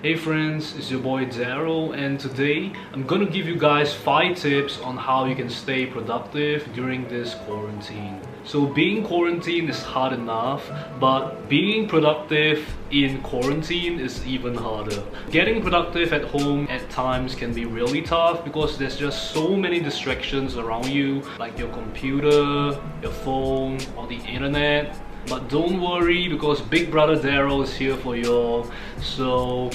Hey friends, it's your boy Darryl, and today I'm gonna give you guys 5 tips on how you can stay productive during this quarantine. So being quarantined is hard enough, but being productive in quarantine is even harder. Getting productive at home at times can be really tough because there's just so many distractions around you, like your computer, your phone, or the internet. But don't worry, because Big Brother Darryl is here for y'all. So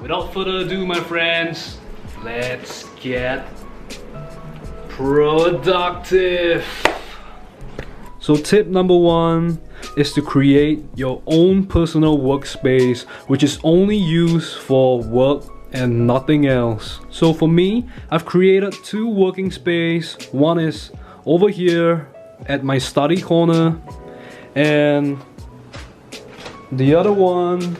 without further ado, my friends, let's get productive. So tip number 1 is to create your own personal workspace, which is only used for work and nothing else. So for me, I've created 2 working space. One is over here at my study corner, and the other one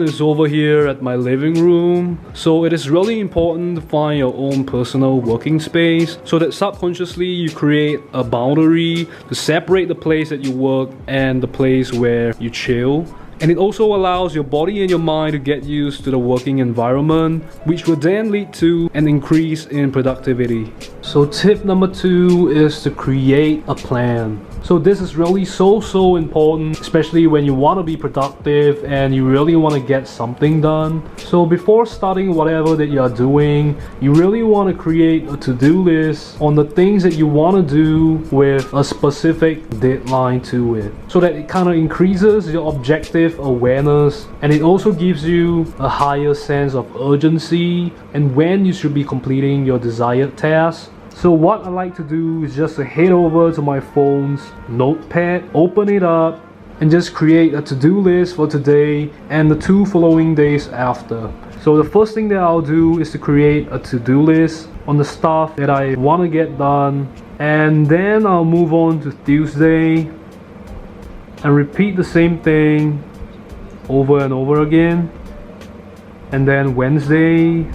is over here at my living room. So it is really important to find your own personal working space so that subconsciously you create a boundary to separate the place that you work and the place where you chill. And it also allows your body and your mind to get used to the working environment, which will then lead to an increase in productivity. So tip number 2 is to create a plan. So this is really so important, especially when you want to be productive and you really want to get something done. So before starting whatever that you are doing, you really want to create a to-do list on the things that you want to do with a specific deadline to it, so that it kind of increases your objective awareness, and it also gives you a higher sense of urgency and when you should be completing your desired task. So what I like to do is just to head over to my phone's notepad, open it up, and just create a to-do list for today and the 2 following days after. So the first thing that I'll do is to create a to-do list on the stuff that I want to get done, and then I'll move on to Tuesday and repeat the same thing over and over again. And then Wednesday,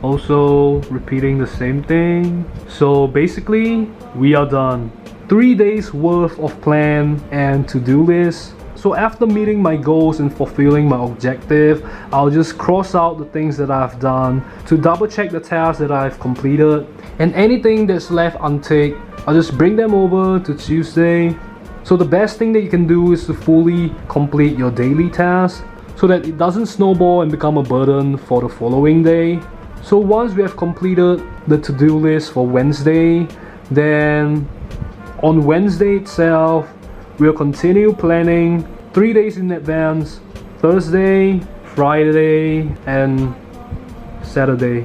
also repeating the same thing. So basically we are done. 3 days worth of plan and to-do list. So after meeting my goals and fulfilling my objective, I'll just cross out the things that I've done to double check the tasks that I've completed, and anything that's left unticked, I'll just bring them over to Tuesday. So the best thing that you can do is to fully complete your daily tasks so that it doesn't snowball and become a burden for the following day. So once we have completed the to-do list for Wednesday, then on Wednesday itself, we'll continue planning 3 days in advance: Thursday, Friday, and Saturday.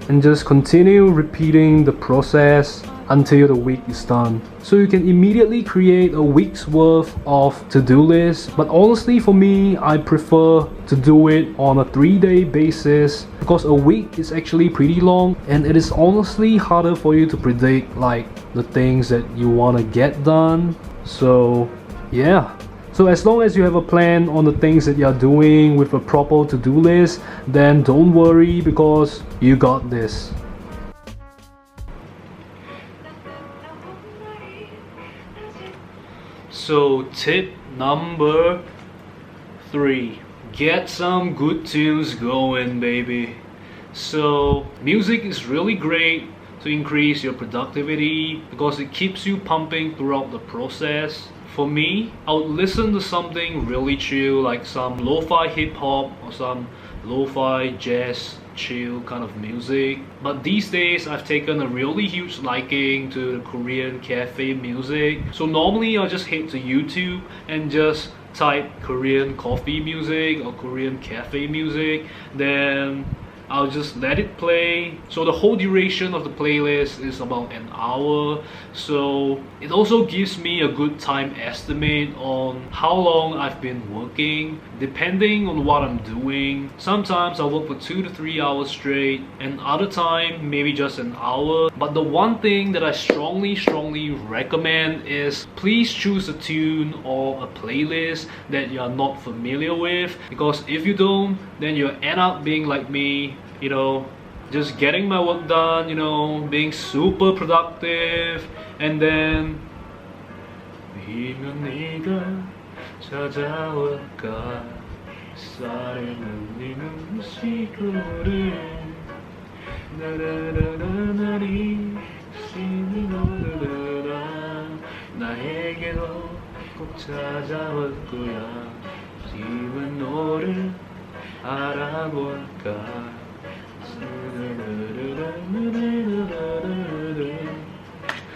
And just continue repeating the process until the week is done. So you can immediately create a week's worth of to-do list, but honestly for me, I prefer to do it on a 3-day basis because a week is actually pretty long, and it is honestly harder for you to predict like the things that you want to get done. So yeah, so as long as you have a plan on the things that you're doing with a proper to-do list, then don't worry because you got this. So tip number 3, get some good tunes going, baby. So music is really great to increase your productivity because it keeps you pumping throughout the process. For me, I would listen to something really chill, like some lo-fi hip-hop or some lo-fi jazz chill kind of music. But these days I've taken a really huge liking to the Korean cafe music. So normally I'll just head to YouTube and just type Korean coffee music or Korean cafe music, then I'll just let it play. So the whole duration of the playlist is about an hour. So it also gives me a good time estimate on how long I've been working, depending on what I'm doing. Sometimes I'll work for 2 to 3 hours straight, and other time maybe just an hour. But the one thing that I strongly recommend is please choose a tune or a playlist that you're not familiar with, because if you don't, then you'll end up being like me, you know, just getting my work done, you know, being super productive, and then 찾아올까 쌀에는 있는 시골을 나라라라라리 시니노르르라 나에게도 꼭 찾아올 거야 지금 너를 알아볼까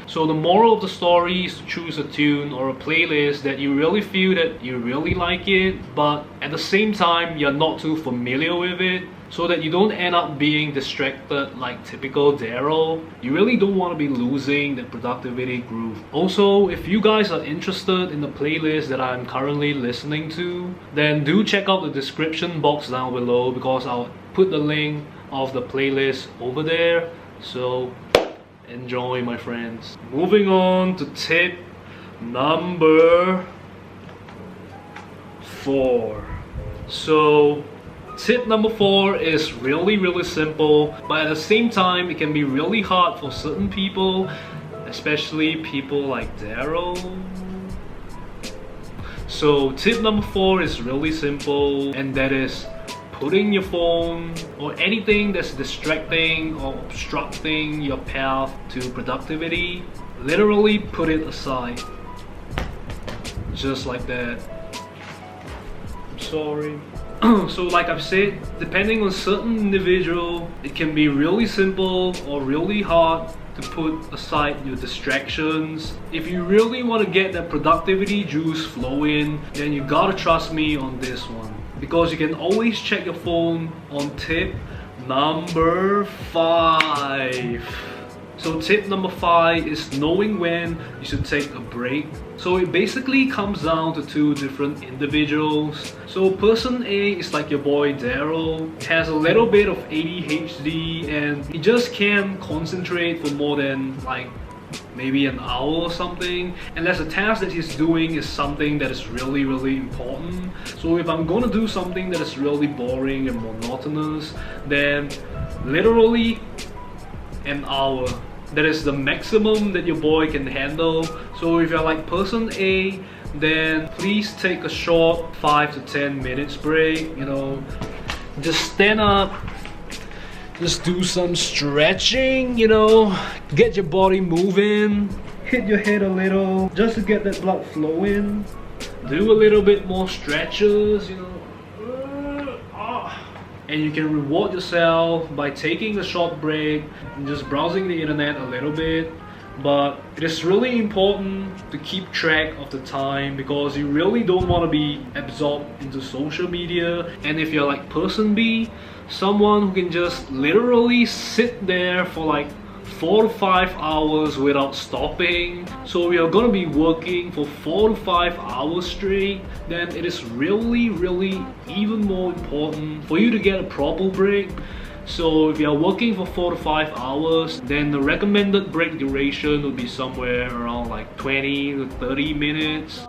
So the moral of the story is to choose a tune or a playlist that you really feel that you really like it, but at the same time you're not too familiar with it, so that you don't end up being distracted like typical Darryl. You really don't want to be losing the productivity groove. Also, if you guys are interested in the playlist that I'm currently listening to, then do check out the description box down below, because I'll put the link of the playlist over there. So enjoy, my friends. Moving on to tip number 4. So tip number 4 is really simple, but at the same time it can be really hard for certain people, especially people like Darryl. So tip number 4 is really simple, and that is putting your phone or anything that's distracting or obstructing your path to productivity, literally put it aside. Just like that. I'm sorry. So like I've said, depending on certain individual, it can be really simple or really hard to put aside your distractions. If you really want to get that productivity juice flowing, then you gotta trust me on this one, because you can always check your phone on tip number 5. So tip number 5 is knowing when you should take a break. So it basically comes down to 2 different individuals. So person A is like your boy Darryl, has a little bit of ADHD and he just can't concentrate for more than like maybe an hour or something, unless the task that he's doing is something that is really important. So if I'm gonna do something that is really boring and monotonous, then literally an hour. That is the maximum that your boy can handle. So if you're like person A, then please take a short 5 to 10 minutes break, you know, just stand up, just do some stretching, you know, get your body moving, hit your head a little just to get that blood flowing, do a little bit more stretches, you know, and you can reward yourself by taking a short break and just browsing the internet a little bit. But it is really important to keep track of the time, because you really don't want to be absorbed into social media. And if you're like person B, someone who can just literally sit there for like 4 to 5 hours without stopping, so you're gonna be working for 4 to 5 hours straight, then it is really even more important for you to get a proper break. So if you're working for 4 to 5 hours, then the recommended break duration would be somewhere around like 20 to 30 minutes.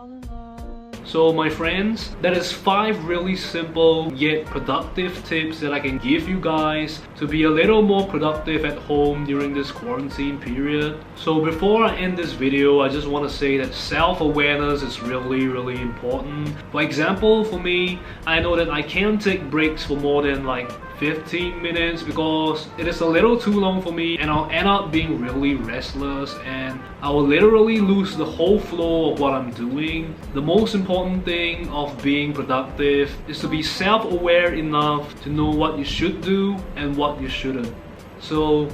So my friends, that is 5 really simple yet productive tips that I can give you guys to be a little more productive at home during this quarantine period. So before I end this video, I just want to say that self-awareness is really important. For example, for me, I know that I can't take breaks for more than like 15 minutes because it is a little too long for me, and I'll end up being really restless and I will literally lose the whole flow of what I'm doing. The most important thing of being productive is to be self-aware enough to know what you should do and what you shouldn't. So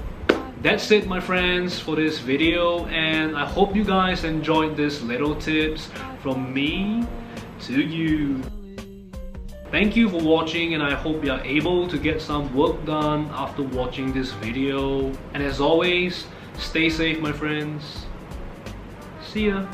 that's it, my friends, for this video, and I hope you guys enjoyed these little tips from me to you. Thank you for watching, and I hope you are able to get some work done after watching this video. And as always, stay safe, my friends. See ya.